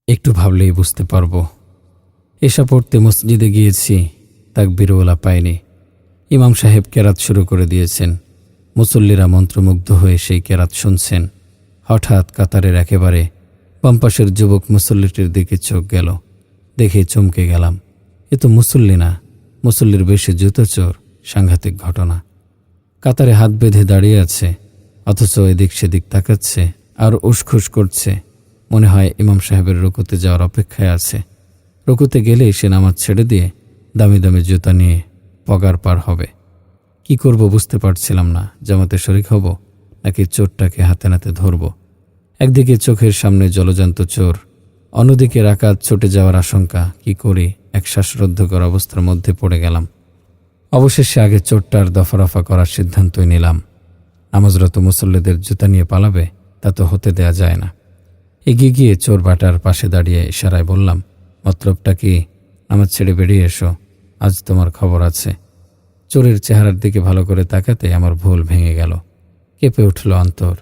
একটু ভাবলেই বুঝতে পারব। এসা পড়তে মসজিদে গিয়েছি, তাকবীরওয়ালা পাইনি। ইমাম সাহেব কেরাত শুরু করে দিয়েছেন। মুসল্লিরা মন্ত্রমুগ্ধ হয়ে সেই কেরাত শুনছেন। হঠাৎ কাতারের একেবারে বামপাশের যুবক মুসল্লিটির দিকে চোখ গেল। দেখে চমকে গেলাম। এ তো মুসল্লি না, মুসল্লির বেশে জুতোচোর। সাংঘাতিক ঘটনা। কাতারে হাত বেঁধে দাঁড়িয়ে আছে, অথচ এদিক সেদিক তাকাচ্ছে আর উসখুস করছে। মনে হয় ইমাম সাহেবের রুকুতে যাওয়ার অপেক্ষায় আছে। রুকুতে গেলেই সে নামাজ ছেড়ে দিয়ে দামি দামি জুতা নিয়ে পগার পার হবে। কি করব বুঝতে পারছিলাম না। জামাতে শরিক হব নাকি চোরটাকে হাতে নাতে ধরব। একদিকে চোখের সামনে জলজান্ত চোর, অন্যদিকে রাকাত ছুটে যাওয়ার আশঙ্কা। কি করি, এক শ্বাসরুদ্ধকর অবস্থার মধ্যে পড়ে গেলাম। অবশেষে আগে চোরটার দফারফা করার সিদ্ধান্তই নিলাম। নামাজরত মুসল্লিদের জুতা নিয়ে পালাবে, তা তো হতে দেয়া যায় না। এগিয়ে গিয়ে চোর বাটার পাশে দাঁড়িয়ে ইশারায় বললাম, মতলবটা কি? নামাজ ছেড়ে বেরিয়ে এসো, আজ তোমার খবর আছে। চোরের চেহারার দিকে ভালো করে তাকাতে আমার ভুল ভেঙে গেল। কেঁপে উঠল অন্তর।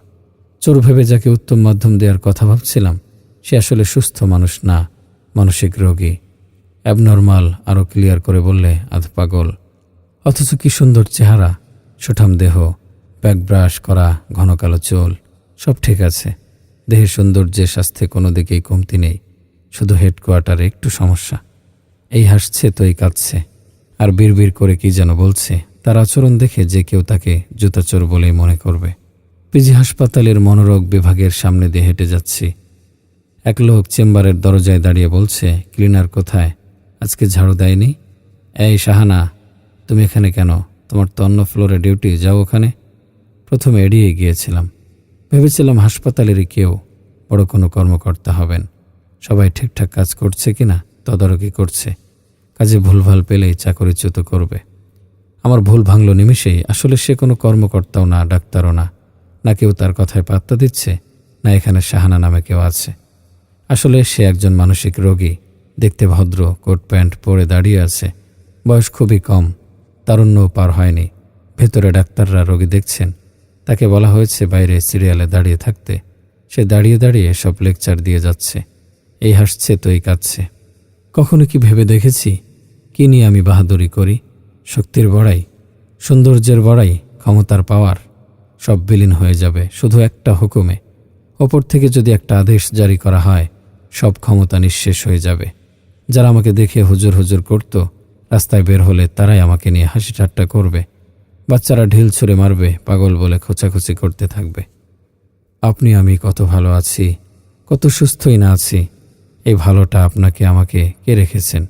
চোর ভেবে যাকে উত্তম মাধ্যম দেওয়ার কথা ভাবছিলাম, সে আসলে সুস্থ মানুষ না, মানসিক রোগী। অ্যাবনর্মাল আরও ক্লিয়ার করে বললে আধপাগল। অথচ কি সুন্দর চেহারা, সুঠাম দেহ, ব্যাক ব্রাশ করা, ঘন কালো চুল, সব ঠিক আছে। দেহের সৌন্দর্যে স্বাস্থ্যে কোনো দিকেই কমতি নেই, শুধু হেডকোয়ার্টারে একটু সমস্যা। এই হাসছে তো এই কাঁদছে, আর বিড়বিড় করে কি যেন বলছে। তার আচরণ দেখে যে কেউ তাকে জুতাচোর বলেই মনে করবে। পিজি হাসপাতালের মনোরোগ বিভাগের সামনে দিয়ে হেঁটে যাচ্ছি। এক লোক চেম্বারের দরজায় দাঁড়িয়ে বলছে, ক্লিনার কোথায়? আজকে ঝাড়ু দেয়নি? এই শাহানা, তুমি এখানে কেন? তোমার তো অন্য ফ্লোরে ডিউটি, যাও ওখানে। প্রথমে এড়িয়ে গিয়েছিলাম। ভেবেছিলাম হাসপাতালেরই কেউ, বড় কোনো কর্মকর্তা হবেন। সবাই ঠিকঠাক কাজ করছে কিনা তদারকি করছে। কাজে ভুলভাল পেলেই চাকরিচ্যুত করবে। আমার ভুল ভাঙল নিমেষেই। আসলে সে কোনো কর্মকর্তাও না, ডাক্তারও না, না কেউ তার কথায় পাত্তা দিচ্ছে, না এখানে শাহানা নামে কেউ আছে। আসলে সে একজন মানসিক রোগী। দেখতে ভদ্র, কোট প্যান্ট পরে দাঁড়িয়ে আছে। বয়স খুবই কম, তারুণ্যও পার হয়নি। ভেতরে ডাক্তাররা রোগী দেখছেন। তাকে বলা হয়েছে বাইরে সিরিয়ালে দাঁড়িয়ে থাকতে। সে দাঁড়িয়ে দাঁড়িয়ে সব লেকচার দিয়ে যাচ্ছে। এই হাসছে তো এই কাঁদছে। কখনো কি ভেবে দেখেছি কি নিয়ে আমি বাহাদুরি করি? শক্তির বড়াই, সৌন্দর্যের বড়াই, ক্ষমতার পাওয়ার, সব বিলীন হয়ে যাবে শুধু একটা হুকুমে। ওপর থেকে যদি একটা আদেশ জারি করা হয়, সব ক্ষমতা নিঃশেষ হয়ে যাবে। যারা আমাকে দেখে হুজুর হুজুর করত, রাস্তায় বের হলে তারাই আমাকে নিয়ে হাসি ঠাট্টা করবে। বাচ্চারা ঢিল ছুঁড়ে মারবে, পাগল বলে খোঁচাখুচি করতে থাকবে। আপনি আমি কত ভালো আছি, কত সুস্থই না আছি। এই ভালোটা আপনাকে আমাকে কে রেখেছেন?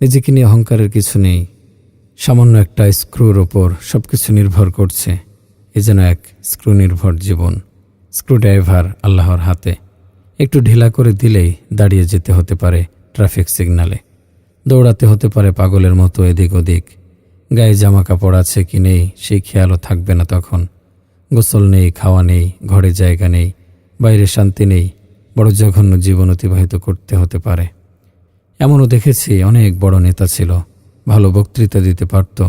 নিজেকে নিয়ে অহংকারের কিছু নেই। সামান্য একটা স্ক্রুর ওপর সব কিছু নির্ভর করছে। এ যেন এক স্ক্রু নির্ভর জীবন। স্ক্রুড্রাইভার আল্লাহর হাতে। একটু ঢিলা করে দিলেই দাঁড়িয়ে যেতে হতে পারে ট্রাফিক সিগন্যালে। দৌড়াতে হতে পারে পাগলের মতো এদিক ওদিক। গায়ে জামা কাপড় আছে কি নেই সেই খেয়ালও থাকবে না তখন। গোসল নেই, খাওয়া নেই, ঘরে জায়গা নেই, বাইরে শান্তি নেই। বড় জঘন্য জীবন অতিবাহিত করতে হতে পারে। এমনও দেখেছি অনেক বড় নেতা ছিল, ভালো বক্তৃতা দিতে পারত।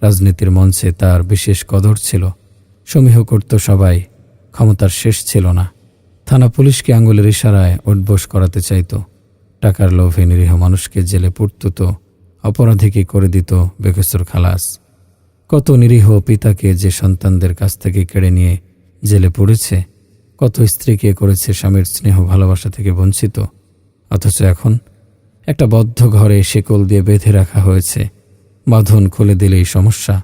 রাজনীতির মঞ্চে তার বিশেষ কদর ছিল। সমীহ করত সবাই, ক্ষমতার শেষ ছিল না। থানা পুলিশকে আঙুলের ইশারায় উঠবোস করাতে চাইত। টাকার লোভে নিরীহ মানুষকে জেলে পুরত, অপরাধীকে করে দিত বেকসুর খালাস। কত নিরীহ পিতাকে যে সন্তানদের কাছ থেকে কেড়ে নিয়ে জেলে পড়েছে, কত স্ত্রীকে করেছে স্বামীর স্নেহ ভালোবাসা থেকে বঞ্চিত। অথচ এখন একটা বদ্ধ ঘরে শেকল দিয়ে বেঁধে রাখা হয়েছে। বাঁধন খুলে দিলেই সমস্যা।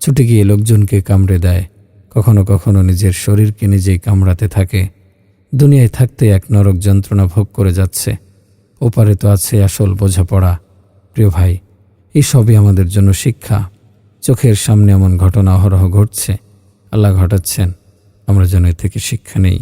ছুটে গিয়ে লোকজনকে কামড়ে দেয়, কখনো কখনো নিজের শরীরকে নিজেই কামড়াতে থাকে। দুনিয়ায় থাকতে এক নরক যন্ত্রণা ভোগ করে যাচ্ছে। ওপারে তো আছে আসল বোঝাপড়া। প্রিয় ভাই, এই সবই আমাদের জন্য শিক্ষা। চোখের সামনে এমন ঘটনা অহরহ ঘটছে, আল্লাহ ঘটাচ্ছেন, আমরা যেন এ থেকে শিক্ষা নেই।